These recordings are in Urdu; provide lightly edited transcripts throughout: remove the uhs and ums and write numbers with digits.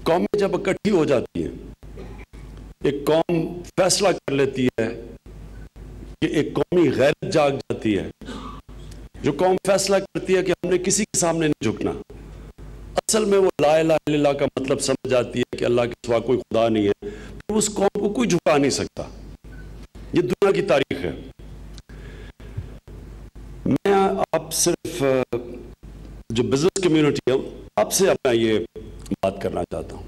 قومیں جب اکٹھی ہو جاتی ہیں، ایک قوم فیصلہ کر لیتی ہے کہ ایک قومی غیرت جاگ جاتی ہے، جو قوم فیصلہ کرتی ہے کہ ہم نے کسی کے سامنے نہیں جھکنا، اصل میں وہ لا الہ الا اللہ کا مطلب سمجھ جاتی ہے کہ اللہ کے سوا کوئی خدا نہیں ہے، پھر اس قوم کو کوئی جھکا نہیں سکتا۔ یہ دنیا کی تاریخ ہے۔ میں آپ صرف جو بزنس کمیونٹی ہے آپ سے اپنا یہ بات کرنا چاہتا ہوں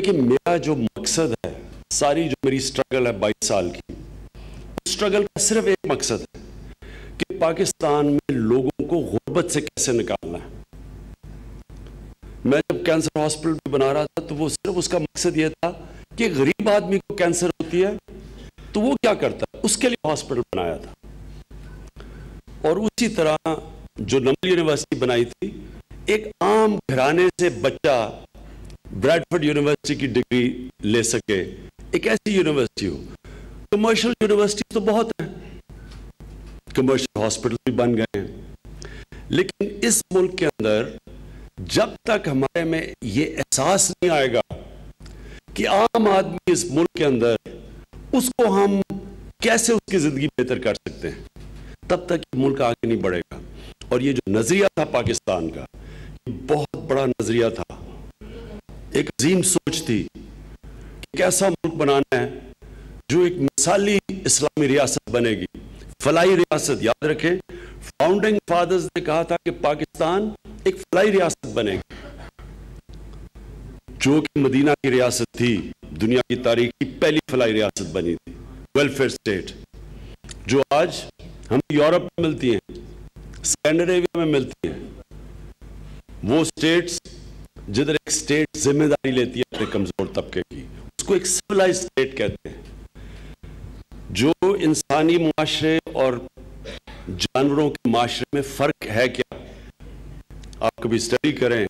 کہ میرا جو مقصد ہے، ساری جو میری سٹرگل ہے 22 سال کی، اس سٹرگل کا صرف ایک مقصد ہے کہ پاکستان میں لوگوں کو غربت سے کیسے نکالنا ہے۔ میں جب کینسر ہاسپٹل بھی بنا رہا تھا تو وہ صرف اس کا مقصد یہ تھا کہ غریب آدمی کو کینسر ہوتی ہے تو وہ کیا کرتا ہے، اس کے لیے ہاسپٹل بنایا تھا۔ اور اسی طرح جو نمبل یونیورسٹی بنائی تھی، ایک عام گھرانے سے بچہ بریڈفورڈ یونیورسٹی کی ڈگری لے سکے، ایک ایسی یونیورسٹی ہو۔ کمرشل یونیورسٹی تو بہت ہیں، کمرشل ہاسپٹل بھی بن گئے ہیں، لیکن اس ملک کے اندر جب تک ہمارے میں یہ احساس نہیں آئے گا کہ عام آدمی اس ملک کے اندر اس کو ہم کیسے اس کی زندگی بہتر کر سکتے ہیں، تب تک یہ ملک آگے نہیں بڑھے گا۔ اور یہ جو نظریہ تھا پاکستان کا، یہ بہت بڑا نظریہ تھا، ایک عظیم سوچ تھی کہ ایک ایسا ملک بنانا ہے جو ایک مثالی اسلامی ریاست بنے گی، فلاحی ریاست۔ یاد رکھیں، فاؤنڈنگ فادرز نے کہا تھا کہ پاکستان ایک فلاحی ریاست بنے گی، جو کہ مدینہ کی ریاست تھی، دنیا کی تاریخ کی پہلی فلاحی ریاست بنی تھی، ویلفیئر سٹیٹ، جو آج ہم یورپ میں ملتی ہیں، اسکینڈینیویا میں ملتی ہیں۔ وہ سٹیٹس جدھر ایک سٹیٹ ذمہ داری لیتی ہے اپنے کمزور طبقے کی، اس کو ایک سویلائز سٹیٹ کہتے ہیں۔ جو انسانی معاشرے اور جانوروں کے معاشرے میں فرق ہے کیا، آپ کبھی اسٹڈی کریں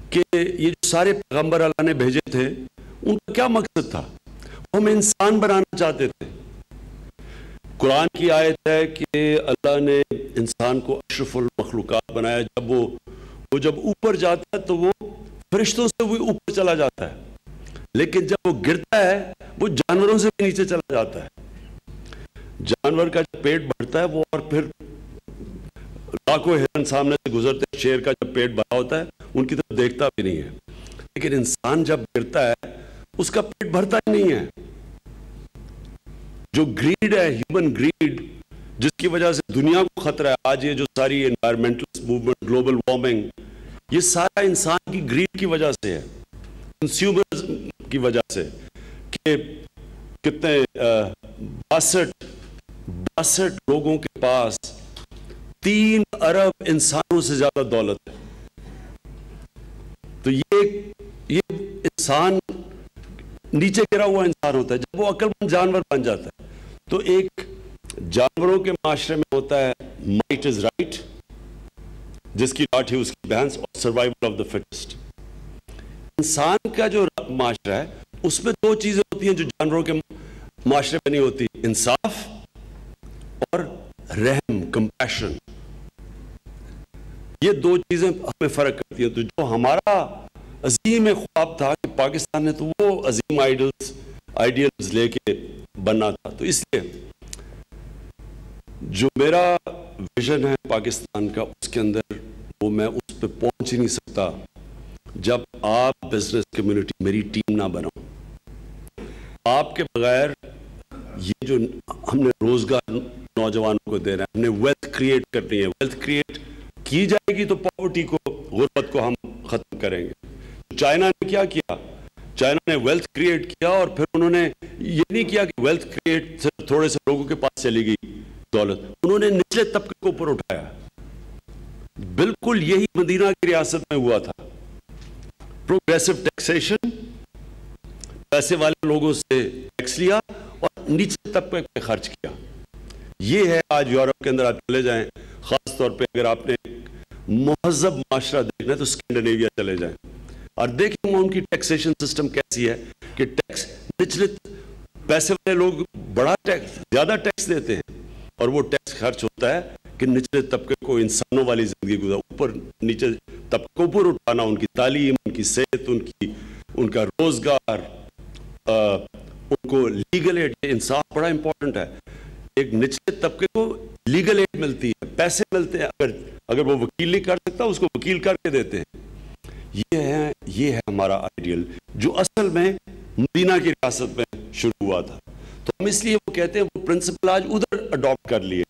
کہ یہ جو سارے پیغمبر اللہ نے بھیجے تھے ان کا کیا مقصد تھا، وہ ہمیں انسان بنانا چاہتے تھے۔ قرآن کی آیت ہے کہ اللہ نے انسان کو اشرف المخلوقات بنایا، جب اوپر جاتا ہے تو وہ فرشتوں سے بھی اوپر چلا جاتا ہے، لیکن جب وہ گرتا ہے وہ جانوروں سے بھی نیچے چلا جاتا ہے۔ جانور کا جب پیٹ بڑھتا ہے وہ، اور پھر لاکھوں ہرن سامنے سے گزرتے ہیں، شیر کا جب پیٹ بڑا ہوتا ہے ان کی طرف دیکھتا بھی نہیں ہے، لیکن انسان جب گرتا ہے اس کا پیٹ بھرتا ہی نہیں ہے۔ جو گریڈ ہے، ہیومن گریڈ، جس کی وجہ سے دنیا کو خطرہ ہے آج، یہ جو ساری انوائرمنٹل موومنٹ، گلوبل وارمنگ، یہ سارا انسان کی گریڈ کی وجہ سے ہے، کنزیومرز کی وجہ سے، کہ کتنے 62 لوگوں کے پاس 3 ارب انسانوں سے زیادہ دولت ہے۔ تو یہ انسان نیچے گرا ہوا انسان ہوتا ہے، جب وہ عقل مند جانور بن جاتا ہے تو ایک جانوروں کے معاشرے میں ہوتا ہے مائٹ از رائٹ، جس کی لاٹھی اس کی بھینس، اور سروائیول آف دا فٹسٹ۔ انسان کا جو معاشرہ ہے اس میں 2 چیزیں ہوتی ہیں جو جانوروں کے معاشرے میں نہیں ہوتی، انصاف اور رحم، کمپیشن۔ یہ 2 چیزیں ہمیں فرق کرتی ہیں۔ تو جو ہمارا عظیم خواب تھا کہ پاکستان نے، تو وہ عظیم آئیڈیلز لے کے بننا تھا، تو اس لیے جو میرا ویژن ہے پاکستان کا، اس کے اندر وہ میں اس پہ پہنچ ہی نہیں سکتا جب آپ بزنس کمیونٹی میری ٹیم نہ بناؤ۔ آپ کے بغیر یہ جو ہم نے روزگار نوجوانوں کو دینا ہے، ہم نے ویلتھ کریٹ کرنی ہے، ویلتھ کریٹ کی جائے گی تو پاورٹی کو، غربت کو ہم ختم کریں گے۔ چائنا نے کیا کیا؟ چائنا نے ویلتھ کریٹ کیا، اور پھر انہوں نے یہ نہیں کیا کہ ویلتھ کریٹ صرف تھوڑے سے لوگوں کے پاس چلی گئی دولت، انہوں نے نچلے طبقے کو اوپر اٹھایا۔ بالکل یہی مدینہ کی ریاست میں ہوا تھا، پروگریسو ٹیکسیشن، پیسے والے لوگوں سے ٹیکس لیا اور نیچے طبقے پہ خرچ کیا۔ یہ ہے آج یورپ کے اندر آپ چلے جائیں، خاص طور پہ اگر آپ نے مہذب معاشرہ دیکھنا ہے تو اسکینڈینیویا چلے جائیں اور دیکھیں ان کی ٹیکسیشن سسٹم کیسی ہے، کہ ٹیکس نچلے پیسے والے لوگ بڑا ٹیکس، زیادہ ٹیکس دیتے ہیں، اور وہ ٹیکس خرچ ہوتا ہے کہ نچلے طبقے کو انسانوں والی زندگی گزار، اوپر نیچے طبقے کو اوپر اٹھانا، ان کی تعلیم، ان کی صحت، ان کی ان کا روزگار، ان کو لیگل ایڈ، انصاف بڑا امپورٹنٹ ہے. ایک نچلے طبقے کو لیگل ایڈ ملتی ہے، پیسے ملتے ہیں. اگر وہ وکیل نہیں کر سکتا اس کو وکیل کر کے دیتے ہیں. یہ ہے ہمارا آئیڈیل جو اصل میں مدینہ کی ریاست میں شروع ہوا تھا. تو ہم اس لیے وہ کہتے ہیں وہ پرنسپل آج ادھر اڈاپٹ کر لیے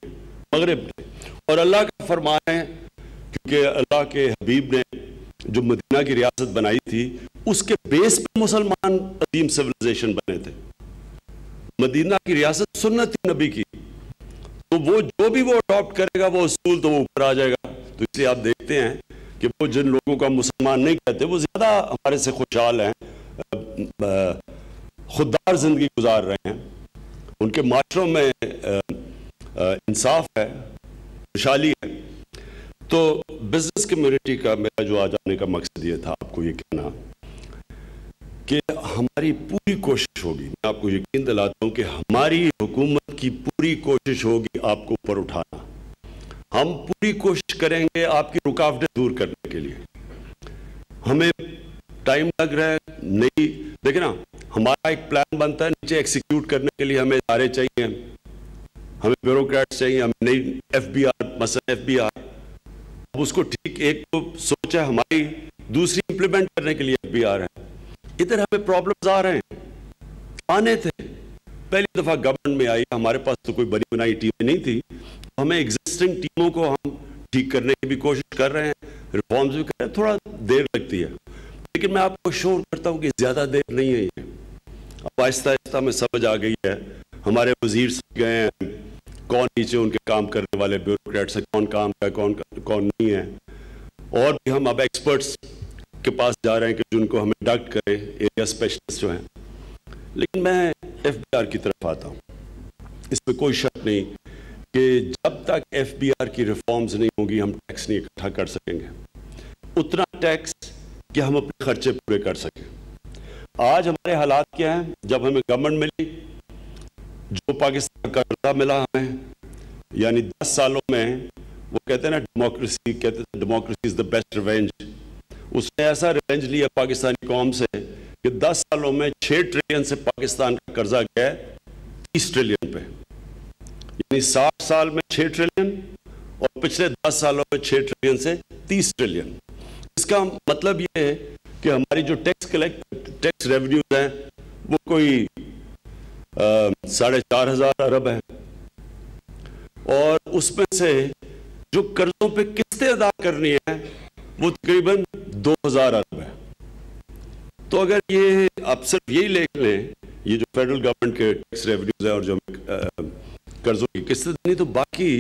مغرب نے. اور اللہ کا فرمان ہے، کیونکہ اللہ کے حبیب نے جو مدینہ کی ریاست بنائی تھی اس کے بیس پہ مسلمان قدیم سیویلائزیشن بنے تھے. مدینہ کی ریاست سنت نبی کی، تو وہ جو بھی وہ اڈاپٹ کرے گا وہ اصول تو وہ اوپر آ جائے گا. تو اس لیے آپ دیکھتے ہیں کہ وہ جن لوگوں کا مسلمان نہیں کہتے وہ زیادہ ہمارے سے خوشحال ہیں، خوددار زندگی گزار رہے ہیں. ان کے معاشروں میں انصاف ہے، خوشحالی ہے. تو بزنس کمیونٹی کا میرا جو آج آنے کا مقصد یہ تھا آپ کو یہ کہنا کہ ہماری پوری کوشش ہوگی، میں آپ کو یقین دلاتا ہوں کہ ہماری حکومت کی پوری کوشش ہوگی آپ کو اوپر اٹھانا. ہم پوری کوشش کریں گے آپ کی رکاوٹیں دور کرنے کے لیے. ہمیں ٹائم لگ رہا ہے، نہیں دیکھیں نا، ہمارا ایک پلان بنتا ہے نیچے ایکسیکیوٹ کرنے کے لیے ہمیں ادارے چاہیے، ہمیں بیوروکریٹس چاہیے، ہمیں نئی ایف بی آر، مثلا ایف بی آر. اب اس کو ٹھیک ایک تو سوچا ہماری، دوسری امپلیمنٹ کرنے کے لیے ایف بی آر ہے. ادھر ہمیں پرابلمز آ رہے ہیں، آنے تھے. پہلی دفعہ گورنمنٹ میں آئی، ہمارے پاس تو کوئی بنی بنائی ٹیم نہیں تھی، ہمیں ایگزسٹنگ ٹیموں کو ہم ٹھیک کرنے کی بھی کوشش کر رہے ہیں، ریفارمز بھی کر رہے ہیں. تھوڑا دیر لگتی ہے لیکن میں آپ کو شور کرتا ہوں کہ زیادہ دیر نہیں ہے. یہ اب آہستہ آہستہ ہمیں سمجھ آ گئی ہے. ہمارے وزیر گئے ہیں، کون نیچے ان کے کام کرنے والے بیوروکریٹس ہیں، کون کام کا کون نہیں ہے. اور بھی ہم اب ایکسپرٹس کے پاس جا رہے ہیں کہ جن کو ہمیں ڈائریکٹ کریں، ایریا اسپیشلسٹ جو ہیں. لیکن میں ایف بی آر کی طرف آتا ہوں. اس میں کوئی شک نہیں کہ جب تک ایف بی آر کی ریفارمز نہیں ہوں گی ہم ٹیکس نہیں اکٹھا کر سکیں گے. اتنا ٹیکس کہ ہم اپنے خرچے پورے کر سکیں. آج ہمارے حالات کیا ہیں؟ جب ہمیں گورنمنٹ ملی، جو پاکستان کا قرضہ ملا ہمیں، یعنی 10 سالوں میں، وہ کہتے ہیں نا ڈیموکریسی، کہتے ہیں democracy is the best revenge. اس نے ایسا ریونج لیا پاکستانی قوم سے کہ 10 سالوں میں 6 ٹریلین سے پاکستان کا قرضہ گیا 30 ٹریلین پہ. یعنی 60 سال میں 6 ٹریلین اور پچھلے 10 سالوں میں 6 ٹریلین سے 30 ٹریلین. اس کا مطلب یہ ہے کہ ہماری جو ٹیکس ریونیوز ہیں وہ کوئی 4,500 ارب ہے، اور اس میں سے جو قرضوں پہ قسطیں ادا کرنی ہے وہ تقریباً 2,000 ارب ہے. تو اگر یہ آپ صرف یہی لکھ لیں، یہ جو فیڈرل گورنمنٹ کے ٹیکس ریونیوز ہیں اور جو قرضوں کی قسطیں دینی، تو باقی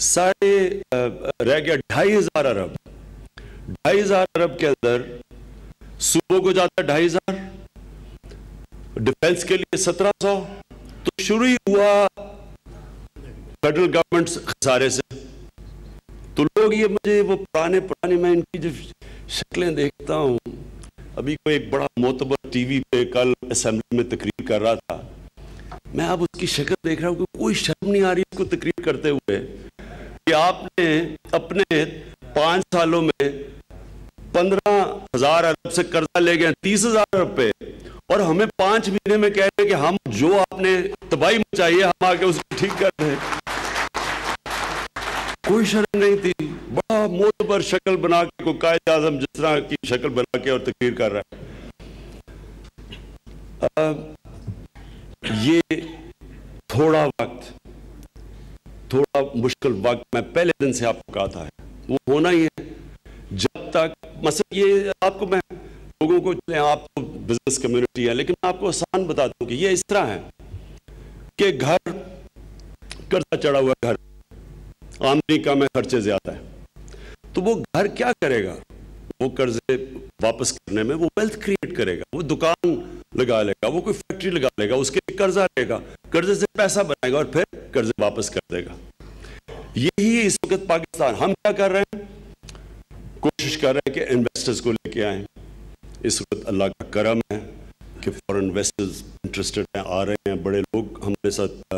سارے رہ گیا 2,500 ارب. 2,500 ارب کے اندر صوبوں کو جاتا ہے 2,500، ڈیفنس کے لیے 1,700. تو شروع ہی ہوا فیڈرل گورنمنٹ خسارے سے. تو لوگ یہ مجھے وہ پرانے میں ان کی جو شکلیں دیکھتا ہوں. ابھی کوئی ایک بڑا معتبر ٹی وی پہ کل اسمبلی میں تقریر کر رہا تھا، میں اب اس کی شکل دیکھ رہا ہوں کہ کوئی شرم نہیں آ رہی اس کو تقریر کرتے ہوئے کہ آپ نے اپنے 5 سالوں میں 15,000 ارب سے قرضہ لے گئے 30,000 ارب پہ، اور ہمیں 5 مہینے میں کہہ رہے ہیں کہ ہم جو آپ نے تباہی مچائی ہے ہم آ کے اس کو ٹھیک کر رہے ہیں. کوئی شرم نہیں تھی. بڑا معتبر شکل بنا کے کوئی قائد اعظم جس طرح کی شکل بنا کے اور تقریر کر رہا ہے. یہ تھوڑا مشکل وقت میں پہلے دن سے آپ کو کہا تھا وہ ہونا ہی ہے. جب تک مثلا یہ آپ کو میں لوگوں کو آپ تو بزنس کمیونٹی ہے لیکن میں آپ کو آسان بتاتا ہوں کہ یہ اس طرح ہے کہ گھر قرضہ چڑھا ہوا گھر، آمدنی کم ہے، خرچے زیادہ ہے. تو وہ گھر کیا کرے گا؟ وہ قرضے واپس کرنے میں وہ ویلتھ کریٹ کرے گا، وہ دکان لگا لے گا، وہ کوئی فیکٹری لگا لے گا، اس کے قرضہ لے گا، قرضے سے پیسہ بنائے گا اور پھر قرضے واپس کر دے گا. یہی اس وقت پاکستان ہم کیا کر رہے ہیں؟ کوشش کر رہے ہیں کہ انویسٹرز کو لے کے آئیں. اس وقت اللہ کا کرم ہے کہ فورن انویسٹرز انٹرسٹڈ ہیں، آ رہے ہیں، بڑے لوگ ہمارے ساتھ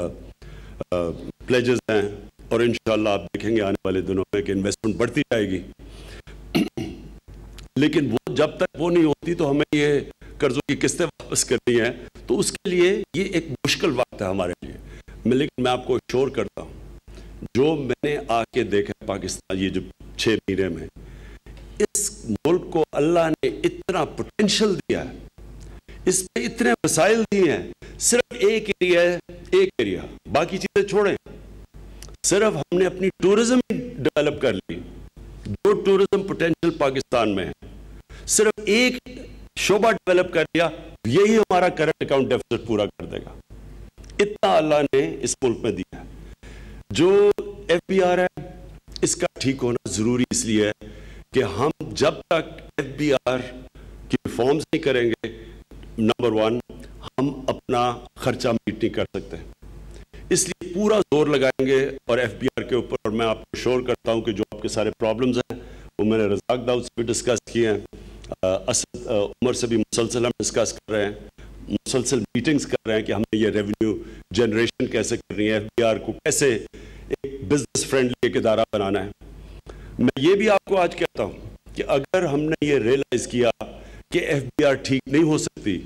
پلیجز ہیں، اور انشاءاللہ آپ دیکھیں گے آنے والے دنوں میں کہ انویسٹمنٹ بڑھتی جائے گی. لیکن وہ جب تک وہ نہیں ہوتی تو ہمیں یہ قرضوں کی قسطیں واپس کرنی ہیں، تو اس کے لیے یہ ایک مشکل وقت ہے ہمارے لیے۔ لیکن میں آپ کو شور کرتا ہوں، جو میں نے آ کے دیکھا پاکستان یہ جو 6 مہینے میں، اس ملک کو اللہ نے اتنا پوٹینشل دیا ہے، اس میں اتنے وسائل دیے ہیں، صرف ایک ایریا، باقی چیزیں چھوڑیں، صرف ہم نے اپنی ٹورزم ڈیولپ کر لی۔ جو ٹورزم پوٹینشل پاکستان میں ہے، صرف ایک شعبہ ڈیولپ کر لیا، یہی ہمارا کرنٹ اکاؤنٹ ڈیفیسٹ پورا کر دے گا۔ اتنا اللہ نے اس ملک میں دیا ہے۔ جو ایف بی آر ہے، اس کا ٹھیک ہونا ضروری اس لیے ہے کہ ہم جب تک ایف بی آر کی ریفارمز نہیں کریں گے، نمبر 1 ہم اپنا خرچہ میٹ نہیں کر سکتے۔ اس لیے پورا زور لگائیں گے اور ایف بی آر کے اوپر، اور میں آپ کو شور کرتا ہوں کہ جو آپ کے سارے پرابلمز ہیں وہ میں نے رزاق داؤد سے بھی ڈسکس کیے ہیں، اسد عمر سے بھی مسلسل ہم ڈسکس کر رہے ہیں، مسلسل میٹنگز کر رہے ہیں کہ ہم نے یہ ریونیو جنریشن کیسے کرنی ہے، ایف بی آر کو کیسے ایک بزنس فرینڈلی ایک ادارہ بنانا ہے۔ میں یہ بھی آپ کو آج کہتا ہوں کہ اگر ہم نے یہ ریئلائز کیا کہ ایف بی آر ٹھیک نہیں ہو سکتی،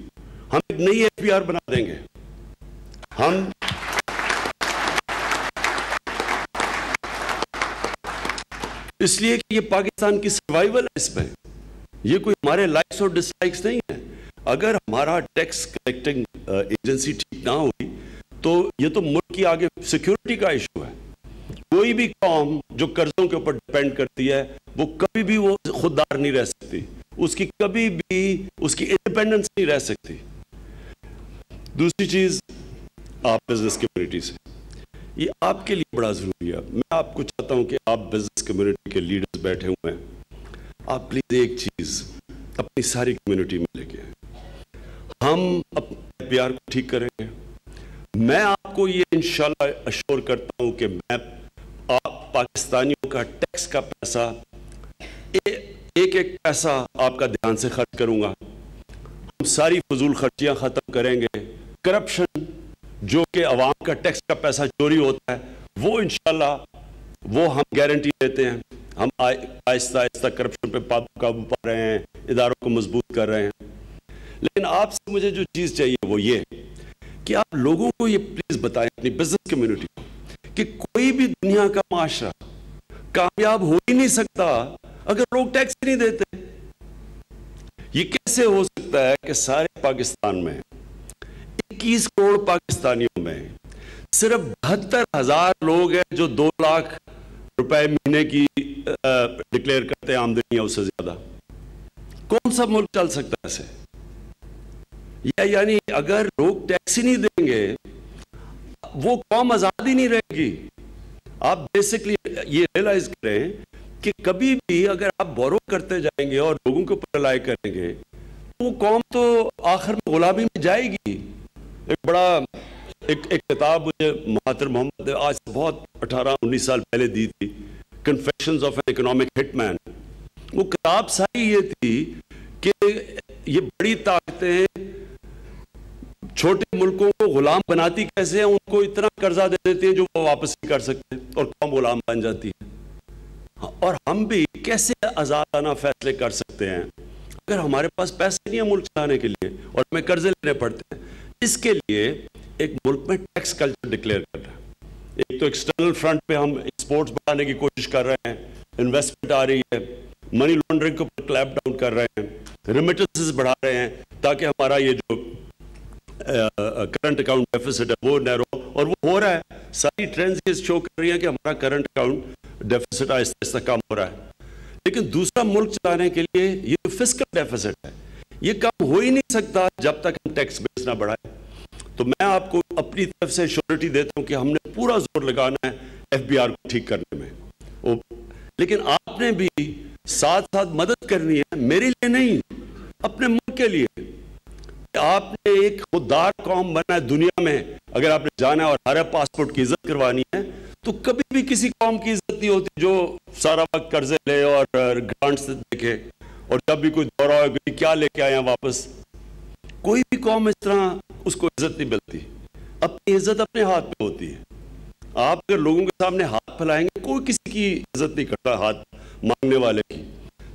ہم ایک نئی ایف بی آر بنا دیں گے۔ ہم اس لیے کہ یہ پاکستان کی سروائیول ہے، اس میں یہ کوئی ہمارے لائکس اور ڈس لائکس نہیں ہے۔ اگر ہمارا ٹیکس کلیکٹنگ ایجنسی ٹھیک نہ ہوئی تو یہ تو ملک کی آگے سیکیورٹی کا ایشو ہے۔ کوئی بھی قوم جو قرضوں کے اوپر ڈیپینڈ کرتی ہے، وہ کبھی بھی وہ خوددار نہیں رہ سکتی، اس کی کبھی بھی اس کی انڈیپینڈنس نہیں رہ سکتی۔ دوسری چیز، آپ بزنس کمیونٹی سے، یہ آپ کے لیے بڑا ضروری ہے۔ میں آپ کو چاہتا ہوں کہ آپ بزنس کمیونٹی کے لیڈرز بیٹھے ہوئے ہیں، آپ پلیز ایک چیز اپنی ساری کمیونٹی میں لے کے آئیں۔ ہم اپنے پیار کو ٹھیک کریں گے۔ میں آپ کو یہ انشاءاللہ اشور کرتا ہوں کہ میں آپ پاکستانیوں کا ٹیکس کا پیسہ، ایک ایک پیسہ آپ کا دھیان سے خرچ کروں گا۔ ہم ساری فضول خرچیاں ختم کریں گے۔ کرپشن جو کہ عوام کا ٹیکس کا پیسہ چوری ہوتا ہے، وہ انشاءاللہ وہ ہم گارنٹی دیتے ہیں، ہم آہستہ آہستہ کرپشن پہ قابو پا رہے ہیں، اداروں کو مضبوط کر رہے ہیں۔ لیکن آپ سے مجھے جو چیز چاہیے وہ یہ کہ آپ لوگوں کو یہ پلیز بتائیں، اپنی بزنس کمیونٹی کو، کہ کوئی بھی دنیا کا معاشرہ کامیاب ہو ہی نہیں سکتا اگر لوگ ٹیکس نہیں دیتے۔ یہ کیسے ہو سکتا ہے کہ سارے پاکستان میں 21 کروڑ پاکستانیوں میں صرف 72,000 لوگ ہیں جو 2 لاکھ روپے مہینے کی ڈکلیئر کرتے ہیں آمدنی ہے اس سے زیادہ؟ کون سا ملک چل سکتا ہے ایسے؟ یعنی اگر لوگ ٹیکس ہی نہیں دیں گے، وہ قوم آزاد ہی نہیں رہے گی۔ آپ بیسکلی یہ ریئلائز کریں کہ کبھی بھی اگر آپ بورو کرتے جائیں گے اور لوگوں کے اوپر رلائی کریں گے، وہ قوم تو آخر میں غلامی میں جائے گی۔ ایک بڑا ایک کتاب مجھے مہاتر محمد نے آج سے بہت 18-19 سال پہلے دی تھی، کنفیشنز آف این اکنامک ہٹ مین۔ وہ کتاب ساری یہ تھی کہ یہ بڑی طاقتیں چھوٹے ملکوں کو غلام بناتی کیسے ہیں، ان کو اتنا قرضہ دے دیتی ہیں جو وہ واپس نہیں کر سکتے اور قوم غلام بن جاتی ہے۔ اور ہم بھی کیسے آزادانہ فیصلے کر سکتے ہیں اگر ہمارے پاس پیسے نہیں ہیں ملک چلانے کے لیے اور ہمیں قرضے لینے پڑتے ہیں؟ اس کے لیے ایک ملک میں ٹیکس کلچر ڈکلیئر کر رہا ہے۔ ایک تو ایکسٹرنل فرنٹ پہ ہم ایکسپورٹس بڑھانے کی کوشش کر رہے ہیں، انویسٹمنٹ آ رہی ہے، منی لانڈرنگ کے اوپر کلیپ ڈاؤن کر رہے ہیں، ریمیٹنسز بڑھا رہے ہیں تاکہ ہمارا یہ جو کرنٹ اکاؤنٹ ڈیفیسٹ ہے وہ نیرو، اور وہ ہو رہا ہے۔ ساری ٹرینڈز یہ شو کر رہی ہیں کہ ہمارا کرنٹ اکاؤنٹ ڈیفیسٹ آہستہ آہستہ کم ہو رہا ہے۔ لیکن دوسرا ملک چلانے کے لیے یہ فسکل ڈیفیسٹ ہے، یہ کم ہو ہی نہیں سکتا جب تک ہم ٹیکس بیس نہ بڑھائیں۔ تو میں آپ کو اپنی طرف سے شیورٹی دیتا ہوں کہ ہم نے پورا زور لگانا ہے ایف بی آر کو ٹھیک کرنے میں، لیکن آپ نے بھی ساتھ ساتھ مدد کرنی ہے، میرے لیے نہیں، اپنے ملک کے لیے۔ آپ نے ایک خوددار قوم بننا ہے دنیا میں، اگر آپ نے جانا ہے اور ہر پاسپورٹ کی عزت کروانی ہے تو کبھی بھی کسی قوم کی عزت نہیں ہوتی جو سارا وقت قرضے لے اور گرانٹس دیکھے، اور جب بھی کوئی دورہ ہو کیا لے کے آئے ہیں واپس۔ کوئی بھی قوم اس طرح اس کو عزت نہیں ملتی، اپنی عزت اپنے ہاتھ پہ ہوتی ہے۔ آپ اگر لوگوں کے سامنے ہاتھ پھیلائیں گے، کوئی کسی کی عزت نہیں کرتا ہاتھ مانگنے والے کی۔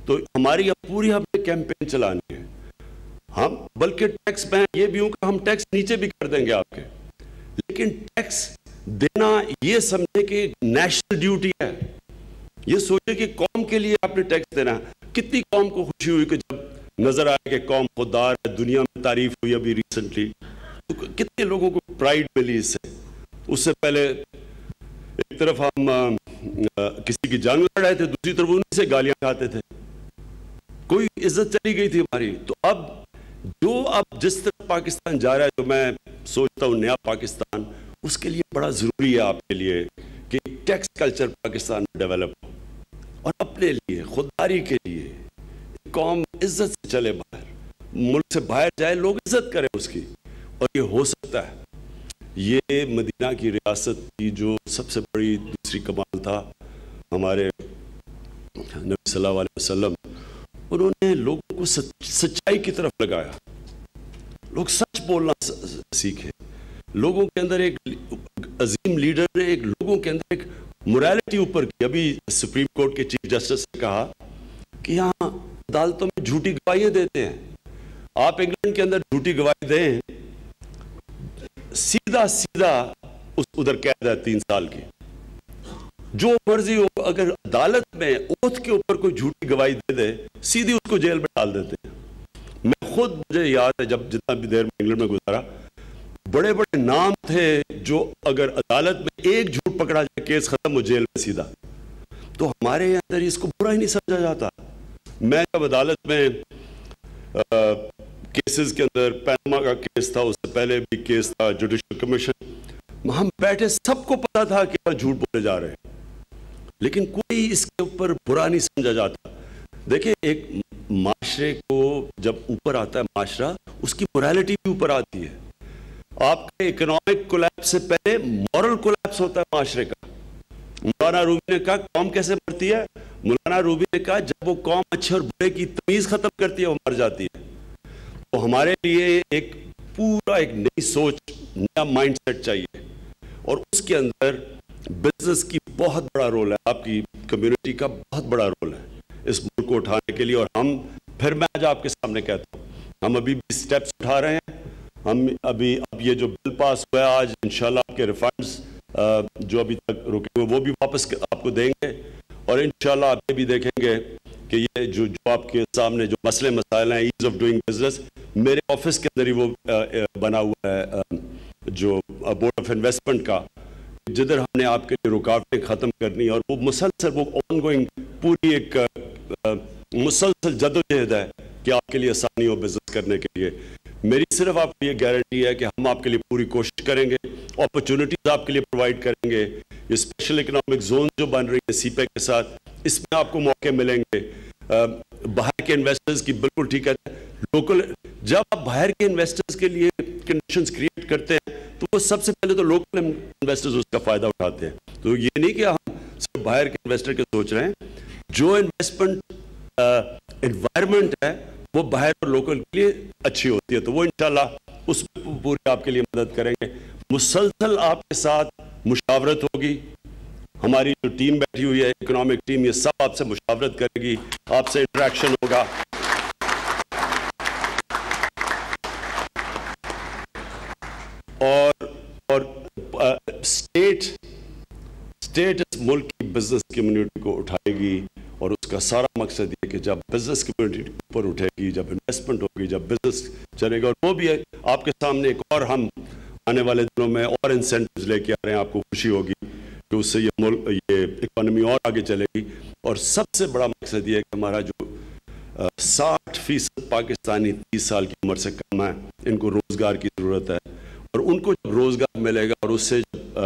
تو ہماری اب پوری ہمیں کیمپین چلانی ہے۔ ہم بلکہ ٹیکس میں یہ بھی ہوں کہ ہم ٹیکس نیچے بھی کر دیں گے آپ کے، لیکن ٹیکس دینا یہ سمجھے کہ نیشنل ڈیوٹی ہے. یہ سوچے کہ قوم کے لیے آپ نے ٹیکس دینا ہے. کتنی قوم کو خوشی ہوئی کہ جب نظر آئے کہ قوم خوددار ہے، دنیا میں تعریف ہوئی ابھی ریسنٹلی، تو کتنے لوگوں کو پرائیڈ ملی اس سے. اس سے پہلے ایک طرف ہم کسی کی جنگ لڑ رہے تھے، دوسری طرف انہیں سے گالیاں کھاتے تھے، کوئی عزت چلی گئی تھی ہماری. تو اب جس طرح پاکستان جا رہا ہے، جو میں سوچتا ہوں نیا پاکستان، اس کے لیے بڑا ضروری ہے آپ کے لیے کہ ٹیکس کلچر پاکستان میں ڈیولپ ہو، اور اپنے لیے خودداری کے لیے قوم عزت سے چلے، باہر ملک سے باہر جائے، لوگ عزت کریں اس کی. اور یہ ہو سکتا ہے. یہ مدینہ کی ریاست کی جو سب سے بڑی دوسری کمال تھا ہمارے نبی صلی اللہ علیہ وسلم، انہوں نے لوگوں کو سچائی کی طرف لگایا. لوگ سچ بولنا سیکھے. لوگوں کے اندر ایک عظیم لیڈر نے لوگوں کے اندر ایک موریلٹی اوپر کی. ابھی سپریم کورٹ کے چیف جسٹس نے کہا کہ یہاں عدالتوں میں جھوٹی گواہیاں دیتے ہیں. آپ انگلینڈ کے اندر جھوٹی گواہی دیں، سیدھا ادھر قید ہے 3 سال کی. جو مرضی ہو، اگر عدالت میں اوتھ کے اوپر کوئی جھوٹی گواہی دے دے، سیدھی اس کو جیل میں ڈال دیتے ہیں. مجھے یاد ہے جب جتنا بھی دیر میں انگلینڈ میں گزارا، بڑے بڑے نام تھے جو اگر عدالت میں ایک جھوٹ پکڑا جائے کیس ختم ہو، جیل میں سیدھا. تو ہمارے اندر اس کو برا ہی نہیں سمجھا جاتا. میں جب عدالت میں کیسز کے اندر پینما کا کیس تھا، اس سے پہلے بھی کیس تھا جوڈیشل کمیشن، ہم بیٹھے، سب کو پتا تھا کہ جھوٹ بولے جا رہے ہیں، لیکن کوئی اس کے اوپر برا نہیں سمجھا جاتا. دیکھیں، ایک معاشرے کو جب اوپر آتا ہے معاشرہ، اس کی موریلٹی بھی اوپر آتی ہے. آپ کے اکنامک کولیپس سے پہلے مورل کولیپس ہوتا ہے معاشرے کا. مولانا رومی نے کہا قوم کیسے مرتی ہے؟ مولانا رومی نے کہا جب وہ قوم اچھے اور برے کی تمیز ختم کرتی ہے، وہ مر جاتی ہے. تو ہمارے لیے ایک نئی سوچ، نیا مائنڈ سیٹ چاہیے، اور اس کے اندر بزنس کی بہت بڑا رول ہے، آپ کی کمیونٹی کا بہت بڑا رول ہے اس ملک کو اٹھانے کے لیے. اور میں آج آپ کے سامنے کہتا ہوں، ہم ابھی بھی سٹیپس اٹھا رہے ہیں. ہم اب یہ جو بل پاس ہوا ہے آج، انشاءاللہ آپ کے ریفنڈز جو ابھی تک رکے ہوئے وہ بھی واپس آپ کو دیں گے. اور انشاءاللہ آپ یہ بھی دیکھیں گے کہ یہ جو آپ کے سامنے جو مسئلے مسائل ہیں، ایز آف ڈوئنگ بزنس، میرے آفس کے اندر ہی وہ بنا ہوا ہے جو بورڈ آف انویسٹمنٹ کا، جدھر ہم نے آپ کے لیے رکاوٹیں ختم کرنی، اور وہ مسلسل، وہ آن گوئنگ پوری ایک مسلسل جدوجہد ہے کہ آپ کے لیے آسانی ہو بزنس کرنے کے لیے. میری صرف آپ کو یہ گارنٹی ہے کہ ہم آپ کے لیے پوری کوشش کریں گے، اپرچونٹیز آپ کے لیے پرووائڈ کریں گے. یہ اسپیشل اکنامک زون جو بن رہی ہے سی پے کے ساتھ، اس میں آپ کو موقع ملیں گے. باہر کے انویسٹرز کی بالکل ٹھیک ہے، لوکل، جب آپ باہر کے انویسٹرز کے لیے کنڈیشنز کریٹ کرتے ہیں تو وہ سب سے پہلے تو لوکل انویسٹرز اس کا فائدہ اٹھاتے ہیں. تو یہ نہیں کہ ہم صرف باہر کے انویسٹر کے سوچ رہے ہیں، جو انویسٹمنٹ انوائرمنٹ ہے وہ باہر اور لوکل کے لیے اچھی ہوتی ہے. تو وہ انشاءاللہ اس میں پوری آپ کے لیے مدد کریں گے. مسلسل آپ کے ساتھ مشاورت ہوگی. ہماری جو ٹیم بیٹھی ہوئی ہے، اکنامک ٹیم، یہ سب آپ سے مشاورت کرے گی، آپ سے انٹریکشن ہوگا. اور اسٹیٹ اس ملک کی بزنس کمیونٹی کو اٹھائے گی، اور اس کا سارا مقصد یہ کہ جب بزنس کمیونٹی اوپر اٹھے گی، جب انویسٹمنٹ ہوگی، جب بزنس چلے گا. اور وہ بھی آپ کے سامنے ایک اور ہم آنے والے دنوں میں اور انسینٹیوز لے کے آ رہے ہیں. آپ کو خوشی ہوگی کہ اس سے یہ اکانومی اور آگے چلے گی. اور سب سے بڑا مقصد یہ ہے کہ ہمارا جو 60% پاکستانی 30 سال کی عمر سے کم ہیں، ان کو روزگار کی ضرورت ہے. اور ان کو جب روزگار ملے گا اور اس سے جب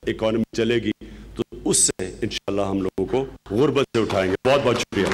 اکانومی چلے گی، تو اس سے انشاءاللہ ہم لوگوں کو غربت سے اٹھائیں گے. بہت بہت شکریہ.